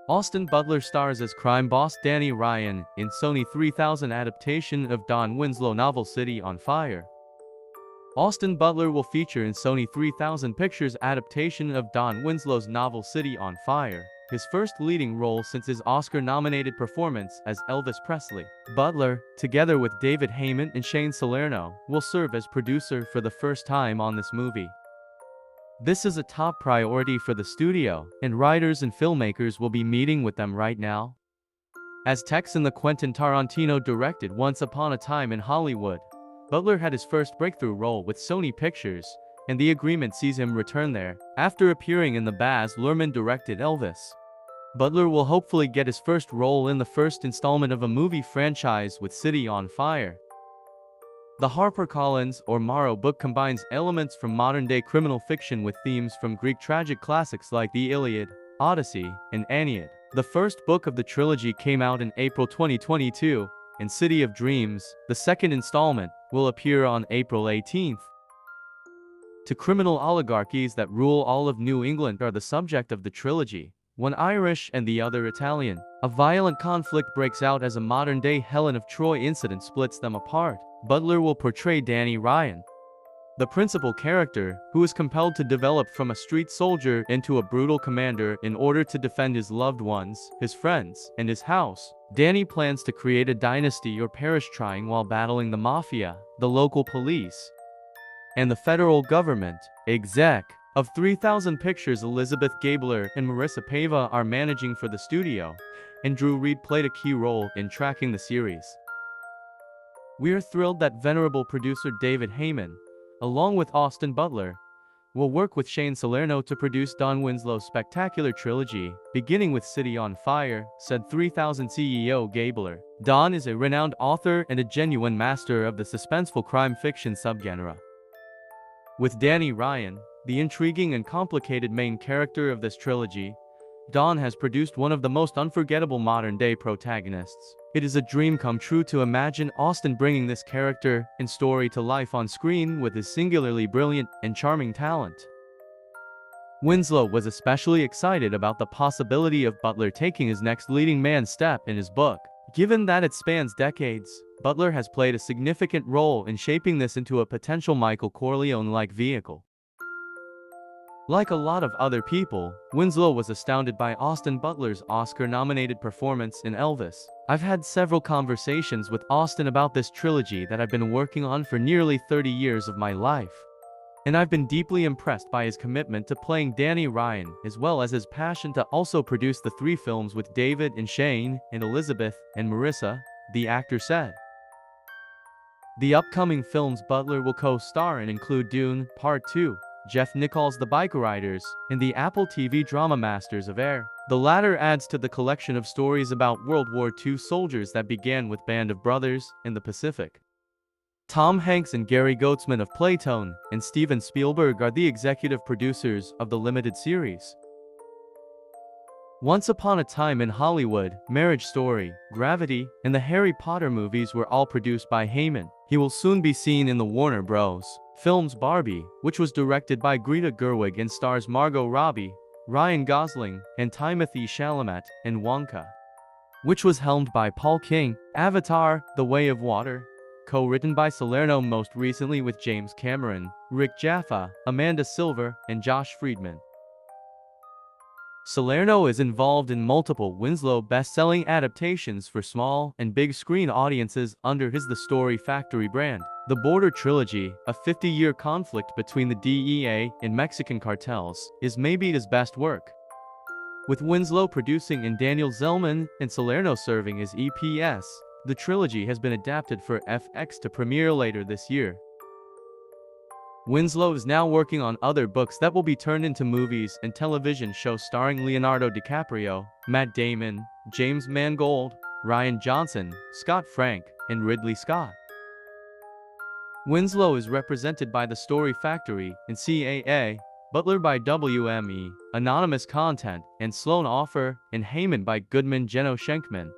Austin Butler stars as crime boss Danny Ryan in Sony 3000 adaptation of Don Winslow novel City on Fire. Austin Butler will feature in Sony 3000 Pictures adaptation of Don Winslow's novel City on Fire, his first leading role since his Oscar-nominated performance as Elvis Presley. Butler, together with David Heymanand Shane Salerno, will serve as producer for the first time on this movie. This is a top priority for the studio, and writers and filmmakers will be meeting with them right now. As Tex in the Quentin Tarantino-directed Once Upon a Time in Hollywood, Butler had his first breakthrough role with Sony Pictures, and the agreement sees him return there, after appearing in the Baz Luhrmann-directed Elvis. Butler will hopefully get his first role in the first installment of a movie franchise with City on Fire. The HarperCollins or Morrow book combines elements from modern-day criminal fiction with themes from Greek tragic classics like the Iliad, Odyssey, and Aeneid. The first book of the trilogy came out in April 2022, and City of Dreams, the second installment, will appear on April 18th. Two criminal oligarchies that rule all of New England are the subject of the trilogy, one Irish and the other Italian. A violent conflict breaks out as a modern-day Helen of Troy incident splits them apart. Butler will portray Danny Ryan, the principal character, who is compelled to develop from a street soldier into a brutal commander in order to defend his loved ones, his friends, and his house. Danny plans to create a dynasty or perish trying while battling the mafia, the local police, and the federal government. Exec of 3000 Pictures Elizabeth Gabler and Marissa Pava are managing for the studio, and Drew Reed played a key role in tracking the series. We are thrilled that venerable producer David Heymanand, along with Austin Butler, will work with Shane Salerno to produce Don Winslow's spectacular trilogy, beginning with City on Fire, said 3000 CEO Gabler. Don is a renowned author and a genuine master of the suspenseful crime fiction subgenre. With Danny Ryan, the intriguing and complicated main character of this trilogy, Don has produced one of the most unforgettable modern-day protagonists. It is a dream come true to imagine Austin bringing this character and story to life on screen with his singularly brilliant and charming talent. Winslow was especially excited about the possibility of Butler taking his next leading man step in his book. Given that it spans decades, Butler has played a significant role in shaping this into a potential Michael Corleone-like vehicle. Like a lot of other people, Winslow was astounded by Austin Butler's Oscar-nominated performance in Elvis. I've had several conversations with Austin about this trilogy that I've been working on for nearly 30 years of my life. And I've been deeply impressed by his commitment to playing Danny Ryan, as well as his passion to also produce the 3 films with David and Shane, and Elizabeth, and Marissa, the actor said. The upcoming films Butler will co-star in include Dune, Part 2, Jeff Nichols' The Bike Riders, and the Apple TV drama Masters of Air. The latter adds to the collection of stories about World War II soldiers that began with Band of Brothers in the Pacific. Tom Hanks and Gary Goetzman of Playtone and Steven Spielberg are the executive producers of the limited series. Once Upon a Time in Hollywood, Marriage Story, Gravity, and the Harry Potter movies were all produced by Heyman. He will soon be seen in the Warner Bros. Films Barbie, which was directed by Greta Gerwig and stars Margot Robbie, Ryan Gosling, and Timothée Chalamet, and Wonka, which was helmed by Paul King. Avatar, The Way of Water, co-written by Salerno most recently with James Cameron, Rick Jaffa, Amanda Silver, and Josh Friedman. Salerno is involved in multiple Winslow best-selling adaptations for small and big-screen audiences under his The Story Factory brand. The Border Trilogy, a 50-year conflict between the DEA and Mexican cartels, is maybe his best work, with Winslow producing and Daniel Zellman and Salerno serving as EPS. The trilogy has been adapted for FX to premiere later this year. Winslow is now working on other books that will be turned into movies and television shows starring Leonardo DiCaprio, Matt Damon, James Mangold, Ryan Johnson, Scott Frank, and Ridley Scott. Winslow is represented by The Story Factory and CAA, Butler by WME, Anonymous Content, and Sloan Offer, and Heyman by Goodman Jeno Schenkman.